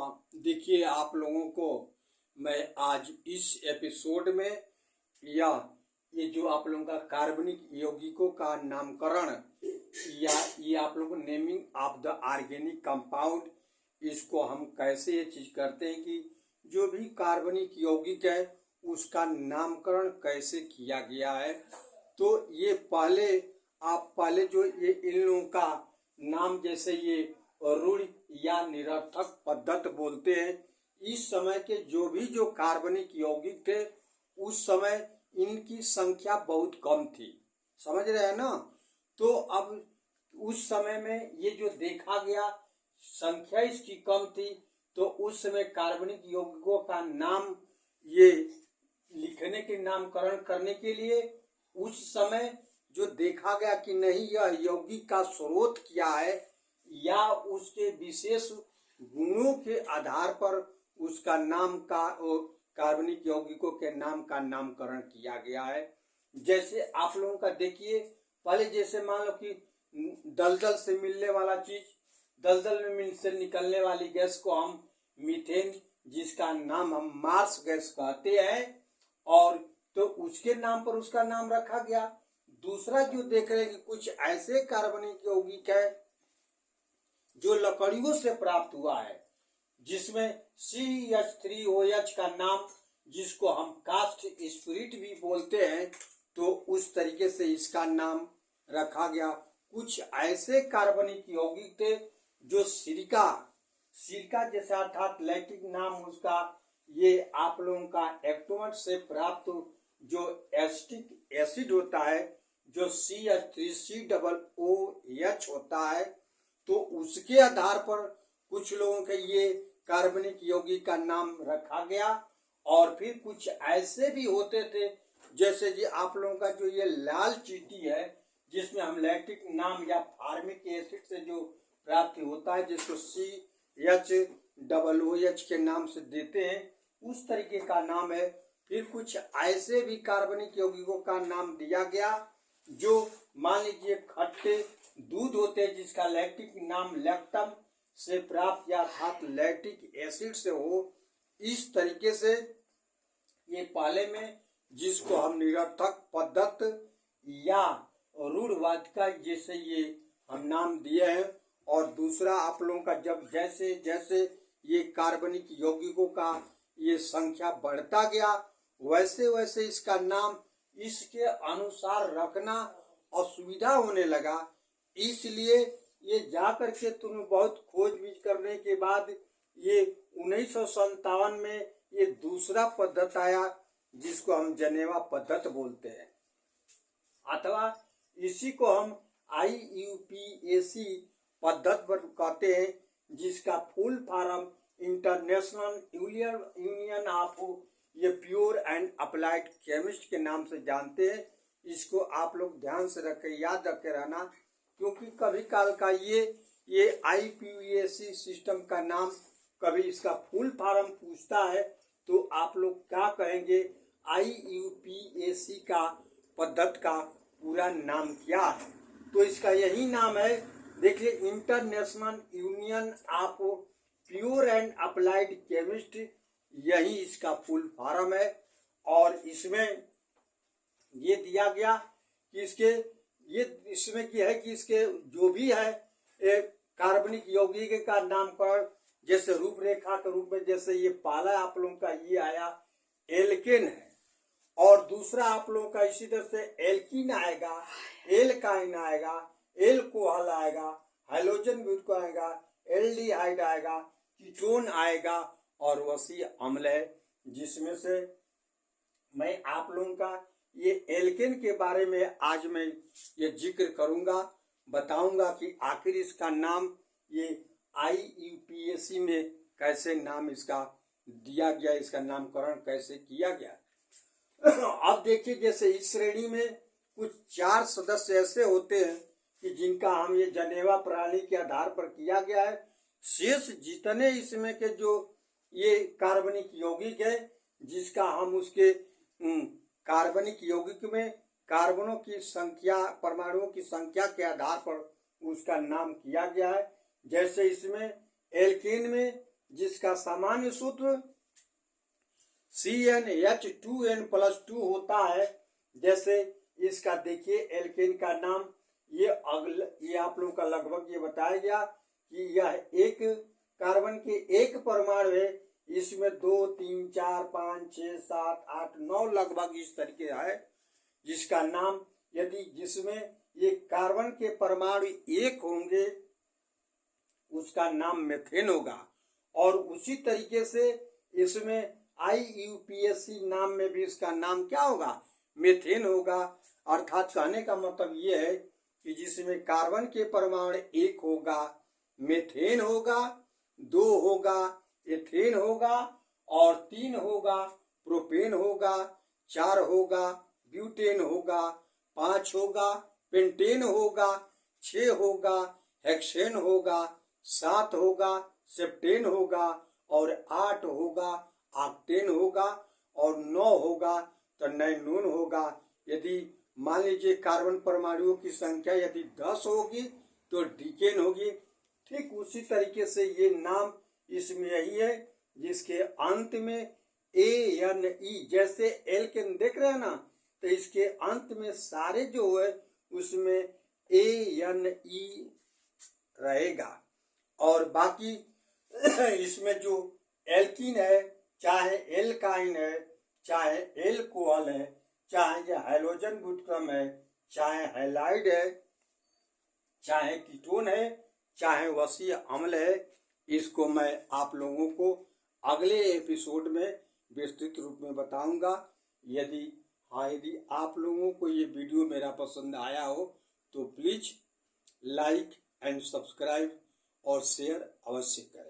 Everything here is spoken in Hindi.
देखिए आप लोगों को मैं आज इस एपिसोड में या ये जो आप लोगों का कार्बनिक यौगिकों का नामकरण या ये आप लोगों को naming of the organic compound, इसको हम कैसे ये चीज करते हैं कि जो भी कार्बनिक यौगिक है उसका नामकरण कैसे किया गया है। तो ये पहले जो ये इन लोगों का नाम, जैसे ये रूढ़ या निरर्थक पद्धत बोलते हैं। इस समय के जो कार्बनिक यौगिक थे उस समय इनकी संख्या बहुत कम थी, समझ रहे हैं ना। तो अब उस समय में ये जो देखा गया संख्या इसकी कम थी, तो उस समय कार्बनिक यौगिकों का नाम ये लिखने के नामकरण करने के लिए उस समय जो देखा गया कि नहीं यह यौगिक का स्रोत क्या है या उसके विशेष गुणों के आधार पर उसका नाम का कार्बनिक यौगिकों के नाम का नामकरण किया गया है। जैसे आप लोगों का देखिए, पहले जैसे मान लो कि दलदल से मिलने वाला चीज, दलदल में से निकलने वाली गैस को हम मीथेन, जिसका नाम हम मार्स गैस कहते हैं, और तो उसके नाम पर उसका नाम रखा गया। दूसरा जो देख रहे हैं कि कुछ ऐसे कार्बनिक यौगिक है जो लकड़ियों से प्राप्त हुआ है, जिसमें CH3OH का नाम, जिसको हम कास्ट स्पिरिट भी बोलते हैं, तो उस तरीके से इसका नाम रखा गया। कुछ ऐसे कार्बनिक यौगिक थे जो सिरका जैसे अर्थात लैटिन नाम उसका, ये आप लोगों का एक्टोमट से प्राप्त जो एसिटिक एसिड होता है, जो CH3COOH होता है, तो उसके आधार पर कुछ लोगों के ये कार्बनिक यौगिक का नाम रखा गया। और फिर कुछ ऐसे भी होते थे, जैसे जी आप लोगों का जो ये लाल चींटी है, जिसमें हम लैक्टिक नाम या फार्मिक एसिड से जो प्राप्ति होता है, जिसको CHOOH के नाम से देते हैं, उस तरीके का नाम है। फिर कुछ ऐसे भी कार्बनिक यौगिकों का नाम दिया गया जो मान लीजिए खट्टे दूध होते हैं, जिसका लैक्टिक नाम लैक्टम से प्राप्त या अर्थात लैक्टिक एसिड से हो। इस तरीके से ये पहले में जिसको हम निरर्थक पद्धत या रूढ़वाद का जैसे ये हम नाम दिए हैं। और दूसरा आप लोगों का जब जैसे जैसे ये कार्बनिक यौगिकों का ये संख्या बढ़ता गया, वैसे वैसे इसका नाम इसके अनुसार रखना असुविधा होने लगा। इसलिए ये जाकर के तुम बहुत खोजबीन करने के बाद ये 1957 में ये दूसरा पद्धत आया, जिसको हम जनेवा पद्धत बोलते हैं, अथवा इसी को हम IUPAC पद्धत पर कहते हैं, जिसका full form international union of ये प्योर एंड अप्लाइड केमिस्ट के नाम से जानते हैं। इसको आप लोग ध्यान से रखे, याद रखे रहना, क्योंकि कभी काल का ये IUPAC सिस्टम का नाम कभी इसका फुल फॉर्म पूछता है, तो आप लोग क्या कहेंगे, IUPAC का पद्धत का पूरा नाम क्या है। तो इसका यही नाम है, देखिए, international union of pure and applied chemist, यही इसका फुल फॉर्म है। और इसमें ये दिया गया कि इसमें क्या है कि इसके जो भी है कार्बनिक यौगिक का नामकरण, जैसे रूपरेखा के रूप में, जैसे ये पहला आप लोगों का ये आया एल्केन है, और दूसरा आप लोगों का इसी तरह से एल्कीन आएगा, एल्काइन आएगा, एल्कोहल आएगा, हाइड्रोजन ग्रुप आएगा, एल्डिहाइड आएगा, कीटोन आएगा, और वसी अम्ल है, जिसमें से मैं आप लोगों का ये एल्केन के बारे में आज मैं ये जिक्र करूंगा, बताऊंगा कि आखिर इसका नाम ये IUPAC में कैसे नाम इसका दिया गया, इसका नामकरण कैसे किया गया। अब देखिए, जैसे इस श्रेणी में कुछ 4 सदस्य ऐसे होते हैं कि जिनका हम ये जनेवा प्रणाली के आधार पर किया गया है। शेष जितने इसमें के जो ये कार्बनिक यौगिक है, जिसका हम उसके कार्बनिक यौगिक में कार्बनों की संख्या, परमाणुओं की संख्या के आधार पर उसका नाम किया गया है। जैसे इसमें एल्केन में जिसका सामान्य सूत्र CnH2n+2 होता है। जैसे इसका देखिए एल्केन का नाम, ये आप लोगों का लगभग ये बताया गया कि यह एक कार्बन के एक परमाणु है, इसमें 2 3 4 5 6 7 8 9 लगभग इस तरीके है, जिसका नाम यदि जिसमें ये कार्बन के परमाणु एक होंगे उसका नाम मीथेन होगा। और उसी तरीके से इसमें IUPAC नाम में भी इसका नाम क्या होगा, मीथेन होगा। अर्थात कहने का मतलब ये है कि जिसमें कार्बन के परमाणु एक होगा मीथेन होगा, 2 होगा एथेन होगा, और 3 होगा प्रोपेन होगा, 4 होगा ब्यूटेन होगा, 5 होगा पेंटेन होगा, 6 होगा हेक्सेन होगा, 7 होगा सेप्टेन होगा, और 8 होगा ऑक्टेन होगा, और 9 होगा तो नाइनोन होगा। यदि मान लीजिए कार्बन परमाणुओं की संख्या यदि 10 होगी तो डिकेन होगी। ठीक उसी तरीके से ये नाम इसमें यही है जिसके अंत में ANE, जैसे एल्केन देख रहे हैं ना, तो इसके अंत में सारे जो है उसमें ANE रहेगा। और बाकी इसमें जो एल्कीन है, चाहे एल्काइन है, चाहे एल्कोहल है, चाहे ये हाइड्रोजन बुटक्रम है, चाहे हैलाइड है, चाहे कीटोन है, चाहे वसीय अम्ल है, इसको मैं आप लोगों को अगले एपिसोड में विस्तृत रूप में बताऊंगा। यदि आप लोगों को ये वीडियो मेरा पसंद आया हो तो प्लीज लाइक एंड सब्सक्राइब और शेयर अवश्य करें।